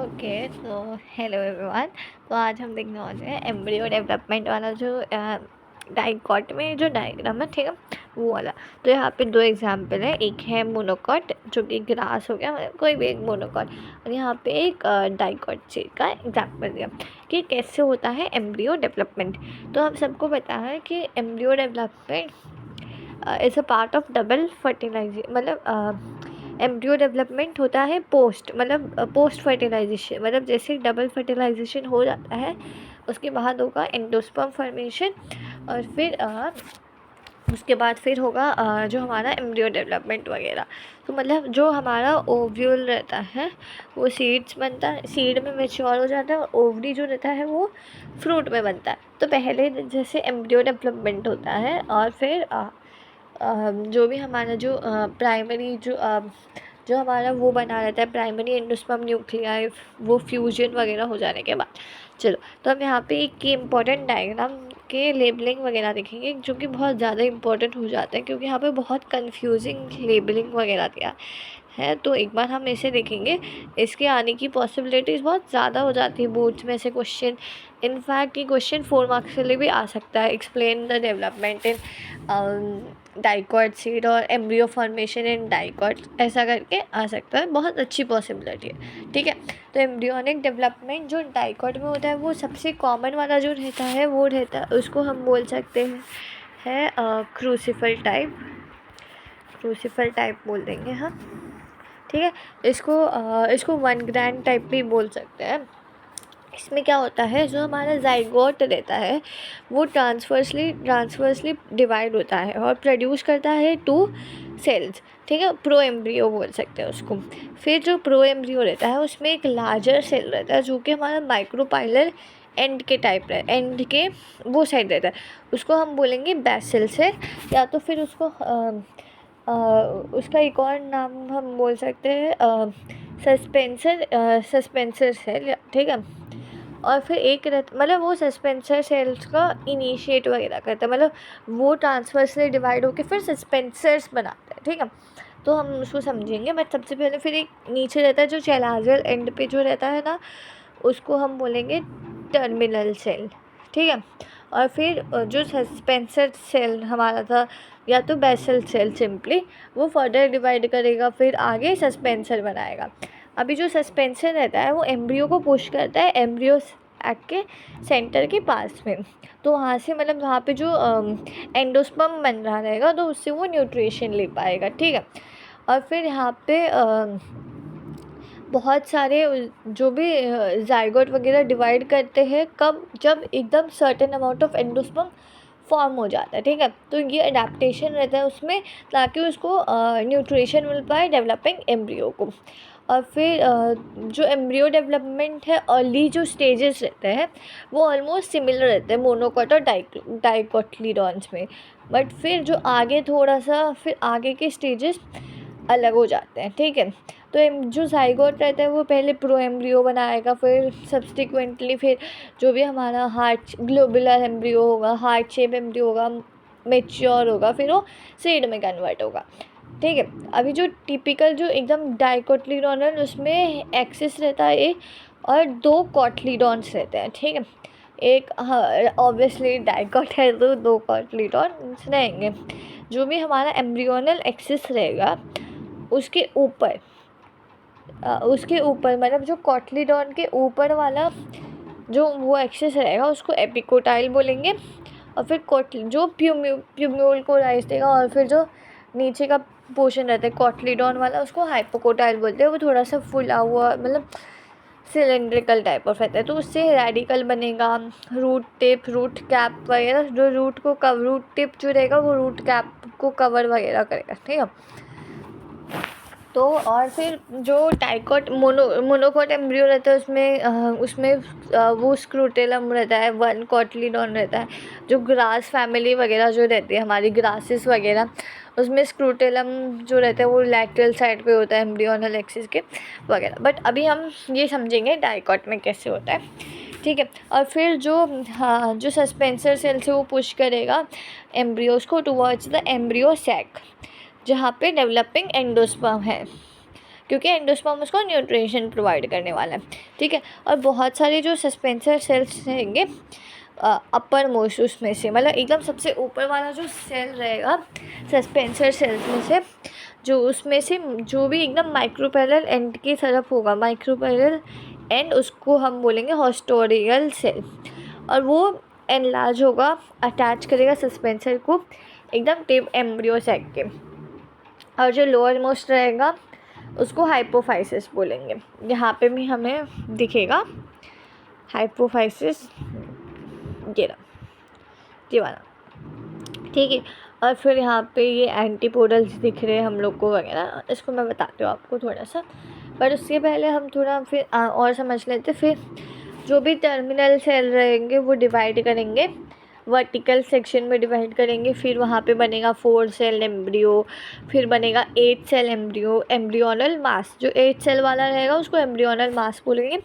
Okay, तो hello everyone. तो आज हम देखने वाले हैं एम्ब्रियो डेवलपमेंट वाला जो डाइकॉट में जो डायग्राम है, ठीक है, वो वाला। तो यहाँ पे दो एग्जाम्पल है, एक है मोनोकॉट जो कि ग्रास हो गया, मतलब कोई भी एक मोनोकॉट, और यहाँ पे एक डाइकॉट सीड का एग्जाम्पल दिया कि कैसे होता है एम्ब्रियो डेवलपमेंट। तो हम सबको पता है कि embryo development is a part of double fertilization, मतलब एम्ब्रियो डेवलपमेंट होता है पोस्ट फर्टिलाइजेशन, मतलब जैसे डबल फर्टिलाइजेशन हो जाता है उसके बाद होगा एंडोस्पर्म फॉर्मेशन, और फिर उसके बाद फिर होगा जो हमारा एम्ब्रियो डेवलपमेंट वगैरह। तो मतलब जो हमारा ओव्यूल रहता है वो सीड्स बनता है, सीड में मेच्योर हो जाता है, और ओवरी जो रहता है वो फ्रूट में बनता है। तो पहले जैसे एम्ब्रियो डेवलपमेंट होता है, और फिर जो भी हमारा जो प्राइमरी जो हमारा वो बना रहता है प्राइमरी एंडोस्पर्म न्यूक्लियाई, वो फ्यूजन वगैरह हो जाने के बाद। चलो, तो हम यहाँ पे एक इम्पॉर्टेंट डायग्राम के लेबलिंग वगैरह देखेंगे जो कि बहुत ज़्यादा इंपॉर्टेंट हो जाता है, क्योंकि यहाँ पे बहुत कंफ्यूजिंग लेबलिंग वगैरह दिया है। तो एक बार हम इसे देखेंगे, इसके आने की पॉसिबिलिटीज़ बहुत ज़्यादा हो जाती है बोर्ड्स में से क्वेश्चन। इनफैक्ट ये क्वेश्चन 4 मार्क्स के लिए भी आ सकता है, explain the development in dicot seed और एम्ब्रियो फॉर्मेशन इन डाइकॉट, ऐसा करके आ सकता है, बहुत अच्छी पॉसिबिलिटी है, ठीक है। तो एम्ब्रियोनिक डेवलपमेंट जो डाइकॉट में होता है वो सबसे कॉमन वाला जो रहता है वो रहता है, उसको हम बोल सकते हैं क्रूसिफल टाइप बोल देंगे हम, ठीक है। इसको वन ग्रैंड टाइप भी बोल सकते हैं। इसमें क्या होता है, जो हमारा जाइगोट रहता है वो ट्रांसवर्सली डिवाइड होता है और प्रोड्यूस करता है 2 सेल्स, ठीक है, प्रो एम्ब्रियो बोल सकते हैं उसको। फिर जो प्रो एम्ब्रियो रहता है उसमें एक लार्जर सेल रहता है जो कि हमारा माइक्रोपाइलर एंड के टाइप है, एंड के वो साइड रहता है, उसको हम बोलेंगे बेसल सेल, या तो फिर उसका एक और नाम हम बोल सकते हैं सस्पेंसर सेल, ठीक है। और फिर एक मतलब वो सस्पेंसर सेल्स का इनिशिएट वगैरह करता है, मतलब वो ट्रांसवर्सली डिवाइड होकर फिर सस्पेंसर्स बनाते हैं, ठीक है। तो हम उसको समझेंगे, बट सबसे पहले फिर एक नीचे रहता है जो चैलाजल एंड पे जो रहता है ना, उसको हम बोलेंगे टर्मिनल सेल, ठीक है। और फिर जो सस्पेंसर सेल हमारा था, या तो बेसल सेल सिंपली, वो फर्दर डिवाइड करेगा, फिर आगे सस्पेंसर बनाएगा। अभी जो सस्पेंसर रहता है वो एम्ब्रियो को पुश करता है एम्ब्रियो सैक के सेंटर के पास में, तो वहाँ से मतलब वहाँ पे जो एंडोस्पर्म बन रहा रहेगा तो उससे वो न्यूट्रिशन ले पाएगा, ठीक है। और फिर यहाँ पे बहुत सारे जो भी जाइगोट वगैरह डिवाइड करते हैं कब, जब एकदम certain amount of endosperm form हो जाता है, ठीक है। तो ये अडेप्टेशन रहता है उसमें, ताकि उसको न्यूट्रिशन मिल पाए डेवलपिंग एम्ब्रियो को। और फिर जो एम्ब्रियो डेवलपमेंट है, अर्ली जो स्टेजेस रहते हैं वो ऑलमोस्ट सिमिलर रहते हैं मोनोकॉट और डाइकोटिलीडॉन्स में, बट फिर जो आगे थोड़ा सा फिर आगे के स्टेजेस अलग हो जाते हैं, ठीक है। तो जो जाइगोट रहता है वो पहले प्रो एम्ब्रियो बनाएगा, फिर सब्सिक्वेंटली फिर जो भी हमारा हार्ट ग्लोबुलर एम्ब्रियो होगा, हार्ट शेप एम्ब्रियो होगा, मेच्योर होगा, फिर वो सीड में कन्वर्ट होगा, ठीक है। अभी जो टिपिकल जो एकदम डाइकोटिलीडॉन है उसमें एक्सिस रहता है एक, और 2 कॉटिलीडॉन्स रहते हैं, ठीक है। एक ऑब्वियसली डाइकोट है तो 2 कॉटिलीडॉन्स रहेंगे। जो भी हमारा एम्ब्रियोनल एक्सिस रहेगा उसके ऊपर मतलब जो कॉटिलीडॉन के ऊपर वाला जो वो एक्सिस रहेगा उसको एपिकोटाइल बोलेंगे, और फिर जो प्यूम्यूल को राइज देगा, और फिर जो नीचे का पोर्शन रहता है कॉटिलीडॉन वाला उसको हाइपोकोटाइल बोलते हैं। वो थोड़ा सा फुला हुआ मतलब सिलेंड्रिकल टाइप ऑफ रहता है, तो उससे रेडिकल बनेगा, रूट टिप, रूट कैप वगैरह, जो रूट टिप जो रहेगा वो रूट कैप को कवर वगैरह करेगा, ठीक है। तो और फिर जो मोनोकॉट एम्ब्रियो रहता है उसमें वो स्क्रूटेलम रहता है, 1 कॉटिलीडॉन रहता है। जो ग्रास फैमिली वगैरह जो रहती है हमारी ग्रासेस वगैरह, उसमें स्क्रूटेलम जो रहता है वो लैटरल साइड पे होता है एम्ब्रियोनल एक्सिस के वगैरह। बट अभी हम ये समझेंगे डाइकॉट में कैसे होता है, ठीक है। और फिर जो सस्पेंसर सेल से वो पुश करेगा एम्ब्रियोज को टुवर्ड्स द एम्ब्रियो सैक, जहाँ पे डेवलपिंग एंडोस्पर्म है, क्योंकि एंडोस्पर्म उसको न्यूट्रिशन प्रोवाइड करने वाला है, ठीक है। और बहुत सारे जो सस्पेंसर सेल्स रहेंगे अपर मोस्ट उसमें से, मतलब एकदम सबसे ऊपर वाला जो सेल रहेगा सस्पेंसर सेल्स में से, जो उसमें से जो भी एकदम माइक्रोपैरेलल एंड की तरफ होगा, माइक्रोपैरेलल एंड उसको हम बोलेंगे हॉस्टोरियल सेल, और वो एनलार्ज होगा, अटैच करेगा सस्पेंसर को एकदम टिप एम्ब्रियो साइड के। और जो लोअर मोस्ट रहेगा उसको हाइपोफाइसिस बोलेंगे। यहाँ पे भी हमें दिखेगा हाइपोफाइसिस, ये वाला, ठीक है। और फिर यहाँ पे ये एंटीपोडल्स दिख रहे हैं हम लोग को वगैरह, इसको मैं बताती हूँ आपको थोड़ा सा, पर उससे पहले हम थोड़ा फिर और समझ लेते। फिर जो भी टर्मिनल सेल रहेंगे वो डिवाइड करेंगे, वर्टिकल सेक्शन में डिवाइड करेंगे, फिर वहाँ पे बनेगा 4 सेल एम्ब्रियो, फिर बनेगा 8 सेल एम्ब्रियो, एम्ब्रियोनल मास। जो 8 सेल वाला रहेगा उसको एम्ब्रियोनल मास बोलेंगे,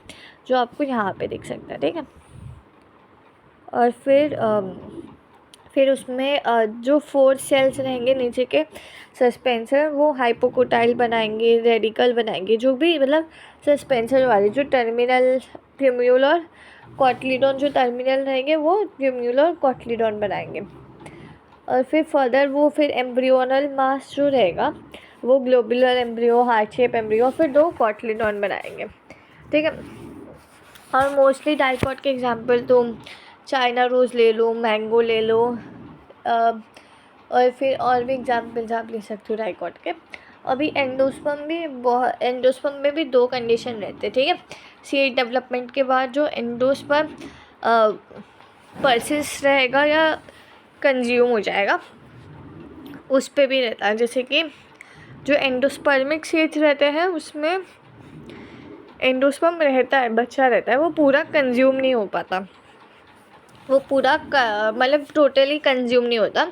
जो आपको यहाँ पे दिख सकता है, ठीक है। और फिर उसमें जो 4 सेल्स रहेंगे नीचे के सस्पेंसर, वो हाइपोकोटाइल बनाएंगे, रेडिकल बनाएंगे, जो भी मतलब सस्पेंसर वाले जो टर्मिनल ट्यूम्यूलर कॉटलीडॉन, जो टर्मिनल रहेंगे वो ट्यूम्यूलर कॉटलीडॉन बनाएंगे। और फिर फर्दर वो फिर एम्ब्रियोनल मास जो रहेगा वो globular embryo, heart shape embryo, फिर 2 कॉटलीडॉन बनाएंगे, ठीक है। और मोस्टली डाइकॉट के एग्जांपल तो चाइना रोज़ ले लो, मैंगो ले लो, और फिर और भी एग्जांपल्स आप ले सकते हो डाइकॉट के। अभी एंडोस्पर्म में भी 2 कंडीशन रहते हैं, ठीक है। सीड डेवलपमेंट के बाद जो एंडोस्पर्म परसिस्ट रहेगा या कंज्यूम हो जाएगा, उस पे भी रहता है। जैसे कि जो एंडोस्पर्मिक सीड्स रहते हैं उसमें एंडोस्पर्म रहता है, बच्चा रहता है, वो पूरा कंज्यूम नहीं हो पाता, वो पूरा मतलब टोटली कंज्यूम नहीं होता,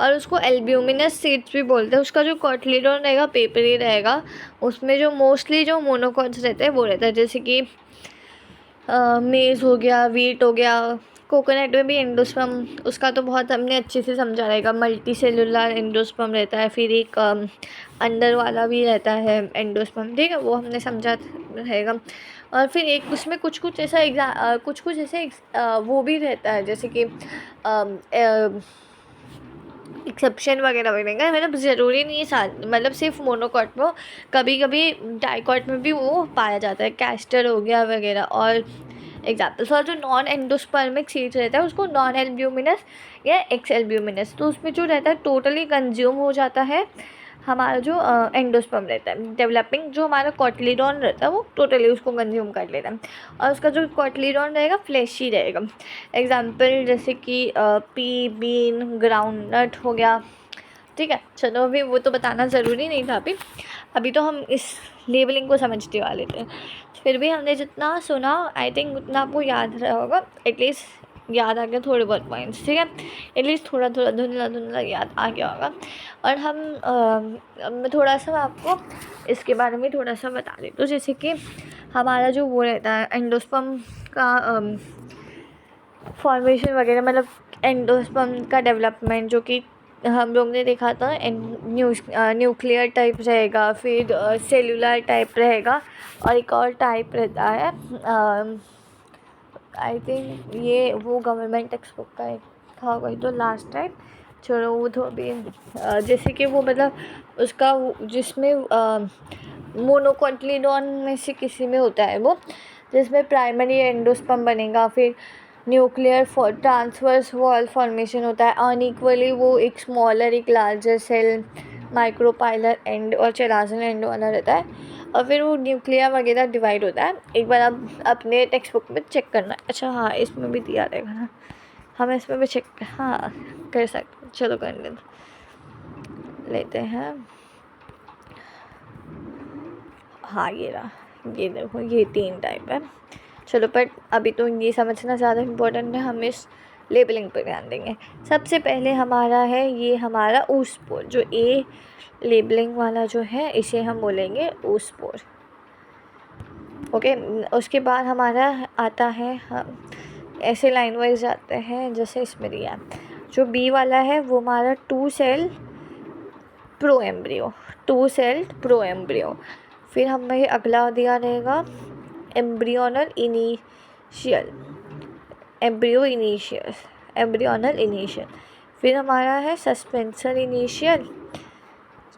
और उसको एल्ब्यूमिनस सीड्स भी बोलते हैं। उसका जो कॉटलीडॉन रहेगा पेपरी रहेगा, उसमें जो मोस्टली जो मोनोकॉट्स रहते हैं वो रहता है, जैसे कि मेज़ हो गया, वीट हो गया। कोकोनट में भी एंडोस्पर्म, उसका तो बहुत हमने अच्छे से समझा रहेगा, मल्टी सेलुलर एंडोस्पर्म रहता है, फिर एक अंदर वाला भी रहता है एंडोस्पर्म, ठीक है, वो हमने समझा रहेगा। और फिर एक उसमें कुछ ऐसे वो भी रहता है, जैसे कि एक्सेप्शन वगैरह बनेगा, मतलब ज़रूरी नहीं है मतलब सिर्फ मोनोकॉट में हो, कभी कभी डाइकॉट में भी वो पाया जाता है, कैस्टर हो गया वगैरह। और एग्जाम्पल्स, और जो नॉन एंडोस्पर्मिक सीड्स रहता है उसको नॉन एल्ब्यूमिनस या एक्स एल्ब्यूमिनस, तो उसमें जो रहता है टोटली कंज्यूम हो जाता है हमारा जो एंडोस्पर्म रहता है। डेवलपिंग जो हमारा कॉटलीडॉन रहता है वो टोटली उसको कंज्यूम कर लेता है, और उसका जो कॉटलीडॉन रहेगा फ्लैशी रहेगा। एग्जाम्पल जैसे कि पी, बीन, ग्राउंडनट हो गया, ठीक है। चलो अभी वो तो बताना ज़रूरी नहीं था, अभी तो हम इस लेबलिंग को समझते वाले थे। फिर भी हमने जितना सुना आई थिंक उतना आपको याद रहा होगा, एटलीस्ट याद आ गया थोड़े बहुत पॉइंट्स, ठीक है, एटलीस्ट थोड़ा थोड़ा धुंधला याद आ गया होगा। और मैं थोड़ा सा आपको इसके बारे में थोड़ा सा बता देती हूँ। जैसे कि हमारा जो वो रहता है एंडोस्पर्म का फॉर्मेशन वगैरह, मतलब एंडोस्पर्म का डेवलपमेंट, जो कि हम लोग ने देखा था न्यूक्लियर टाइप रहेगा, फिर सेलुलर टाइप रहेगा, और एक और टाइप रहता है आई थिंक ये वो गवर्नमेंट टेक्स्ट बुक का एक था कोई तो लास्ट टाइम, चलो वो तो अभी जैसे कि वो मतलब उसका जिसमें मोनोकॉटलीडॉन में से किसी में होता है वो, जिसमें प्राइमरी एंडोस्पर्म बनेगा, फिर न्यूक्लियर ट्रांसवर्स वॉल फॉर्मेशन होता है, अनइक्वली वो एक स्मॉलर एक लार्जर सेल माइक्रोपाइलर एंड और चेराजनल एंड वाला रहता है, और फिर वो न्यूक्लियर वगैरह डिवाइड होता है। एक बार आप अपने टेक्स्ट बुक में चेक करना। अच्छा हाँ, इसमें भी दिया रहेगा ना, हम इसमें भी चेक हाँ कर सकते, चलो कर लेते हैं। हाँ ये रहा, ये देखो ये 3 टाइप है। चलो पर अभी तो ये समझना ज़्यादा इम्पोर्टेंट है, हम इस लेबलिंग पर ध्यान देंगे। सबसे पहले हमारा है ये हमारा oospore, जो ए लेबलिंग वाला जो है इसे हम बोलेंगे oospore, ओके। उसके बाद हमारा आता है, ऐसे लाइन वाइज आते हैं जैसे इसमें दिया। जो बी वाला है वो हमारा 2 सेल प्रो एम्ब्रियो, फिर हमें अगला दिया रहेगा एम्ब्रियोनल इनिशियल, एम्ब्रियोनल इनिशियल। फिर हमारा है सस्पेंसर इनिशियल,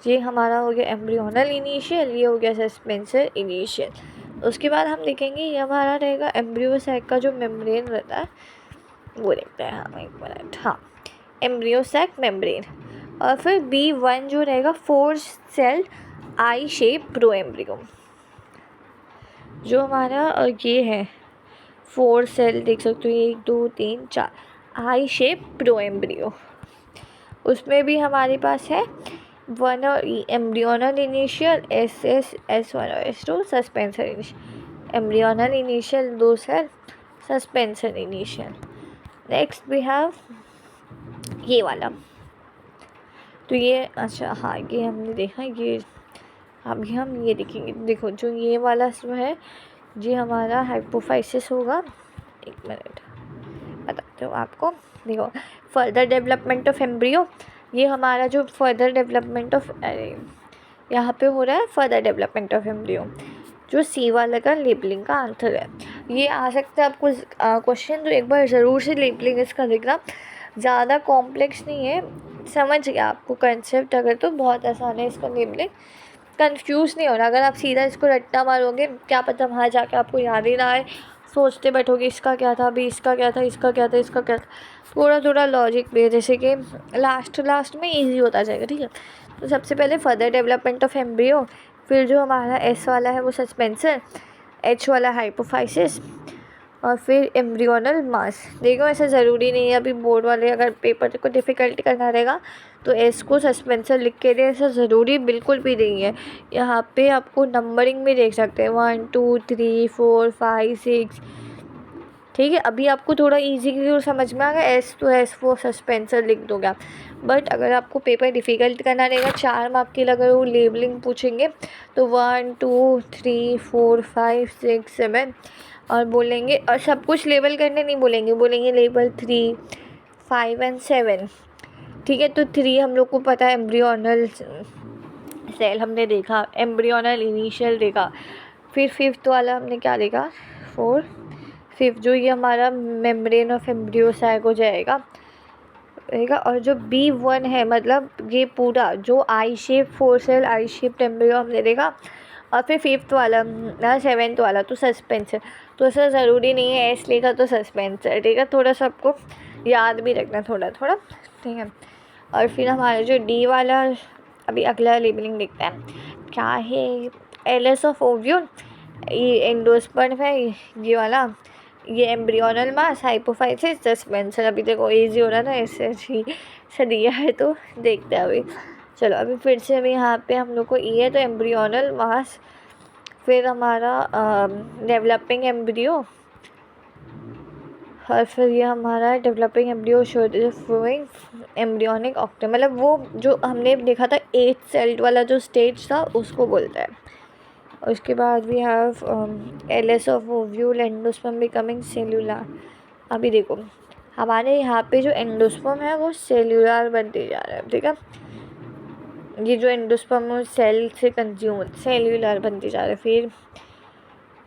ये हमारा हो गया एम्ब्रियोनल इनिशियल, ये हो गया सस्पेंसर इनिशियल। उसके बाद हम देखेंगे ये हमारा रहेगा एम्ब्रियोसैक का जो मेम्ब्रेन रहता है वो देखते हैं हम, एक मिनट, हाँ, एम्ब्रियोसैक मेम्ब्रेन। और फिर B1 जो रहेगा 4 सेल आई शेप प्रोएम्ब्रियो, जो हमारा ये है 4 सेल देख सकते हो, 1 2 3 4 आई शेप प्रोएम्ब्रियो। उसमें भी हमारे पास है 1 और एम्ब्रियोनल इनिशियल, S1 और S2, suspensor initial, embryonal initial 2 cell, suspensor initial. Next we have ये वाला, तो ये अच्छा हाँ ये हमने देखा, ये अभी हम ये देखेंगे। देखो जो ये वाला जो है ये हमारा हाइपोफाइसिस होगा, एक मिनट बताते हो आपको। देखो फर्दर डेवलपमेंट ऑफ एम्ब्रियो, ये हमारा जो फर्दर डेवलपमेंट ऑफ, यहाँ पे हो रहा है फर्दर डेवलपमेंट ऑफ एम्ब्रियो, जो सी वाले का लेबलिंग का आंसर है। ये आ सकता है आपको क्वेश्चन, तो एक बार ज़रूर से लेबलिंग इसका देखना, ज़्यादा कॉम्प्लेक्स नहीं है, समझ गया आपको कंसेप्ट अगर, तो बहुत आसान है इसका लेबलिंग, कंफ्यूज नहीं होना। अगर आप सीधा इसको रट्टा मारोगे क्या पता वहाँ जाके आपको याद ही ना आए, सोचते बैठोगे इसका क्या था, अभी इसका क्या था, इसका क्या था, इसका क्या था। थोड़ा थोड़ा लॉजिक पे, जैसे कि लास्ट में इजी होता जाएगा, ठीक है। तो सबसे पहले फर्दर डेवलपमेंट ऑफ एम्ब्रियो, फिर जो हमारा S वाला है वो सस्पेंसर, H वाला हाइपोफाइसिस, और फिर एम्ब्रियोनल मास। देखो ऐसा ज़रूरी नहीं है, अभी बोर्ड वाले अगर पेपर को डिफ़िकल्ट करना रहेगा तो S को सस्पेंसर लिख के दे, ऐसा ज़रूरी बिल्कुल भी नहीं है। यहाँ पे आपको नंबरिंग भी देख सकते हैं 1 2 3 4 5 6, ठीक है। अभी आपको थोड़ा इजी क्यों समझ में आ गया, S तो S वो सस्पेंसर लिख दोगे आप। बट अगर आपको पेपर डिफ़िकल्ट करना रहेगा, 4 मार्क के लिए अगर वो लेबलिंग पूछेंगे तो 1 2 3 4 5 6 7 और बोलेंगे, और सब कुछ लेबल करने नहीं बोलेंगे, बोलेंगे लेबल 3 5 एंड 7, ठीक है। तो 3 हम लोग को पता है एम्ब्रियोनल सेल हमने देखा, एम्ब्रियोनल इनिशियल देखा। फिर 5th वाला हमने क्या देखा, 4 5th जो ये हमारा मेम्ब्रेन ऑफ एम्ब्रियोसैक हो जाएगा। और जो B1 है मतलब ये पूरा जो आई शेप 4 सेल आई शेप एम्ब्रियो हमने देखा। और फिर 5th वाला 7th वाला तो सस्पेंसर, तो ऐसा ज़रूरी नहीं है एस लिखा तो सस्पेंसर, ठीक है। थोड़ा सा आपको याद भी रखना थोड़ा थोड़ा, ठीक है। और फिर हमारा जो D वाला, अभी अगला लेबलिंग देखते हैं क्या है, LS ऑफ ओव्यूल, ये एंडोस्पर्म है ये वाला, ये एम्ब्रियोनल मास, हाइपोफाइसिस, सस्पेंसर। अभी देखो इजी हो रहा है ना, ऐसे से दिया है तो देखते हैं अभी। चलो अभी फिर से अभी यहाँ पे हम लोग को ये है तो एम्ब्रियोनल मास, फिर हमारा डेवलपिंग एम्ब्रियो, और फिर ये हमारा डेवलपिंग एम्ब्रियो शोइंग एम्ब्रियोनिक ऑक्टम, मतलब वो जो हमने देखा था 8 सेल वाला जो स्टेज था उसको बोलता है। उसके बाद we have LS of ovule, endosperm becoming cellular. अभी देखो हमारे यहाँ पे जो एंडोस्पर्म है वो सेल्यूलर बनते जा रहा है, ठीक है। ये जो एंडोस्पर्म सेल से कंज्यूम सेल्यूलर बनते जा रहा है। फिर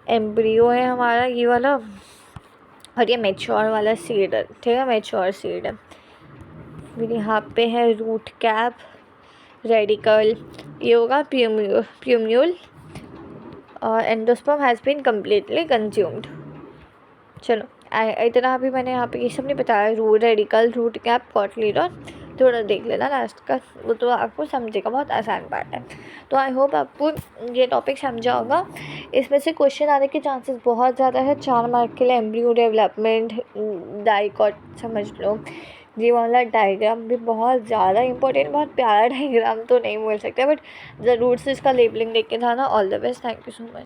एम्ब्रियो है हमारा ये वाला, और ये मैच्योर वाला सीड है, ठीक है, मैच्योर सीड है। फिर यहाँ पे है रूट कैप, रेडिकल, ये होगा प्यूम्यूल, और endosperm has been completely consumed. चलो इतना अभी मैंने यहाँ पे ये सब नहीं बताया, रेडिकल, रूट कैप, कॉटलीडन, थोड़ा देख लेना लास्ट का, वो तो आपको समझेगा, बहुत आसान पार्ट है। तो आई होप आपको ये टॉपिक समझा होगा। इसमें से क्वेश्चन आने के चांसेस बहुत ज़्यादा है। 4 मार्क के लिए एम्ब्रियो डेवलपमेंट, डाइकॉट समझ लो, ये वाला डायग्राम भी बहुत ज़्यादा इंपॉर्टेंट, बहुत प्यारा डायग्राम तो नहीं बोल सकते बट ज़रूर से इसका लेबलिंग देख के था ना। All the best, thank you so much.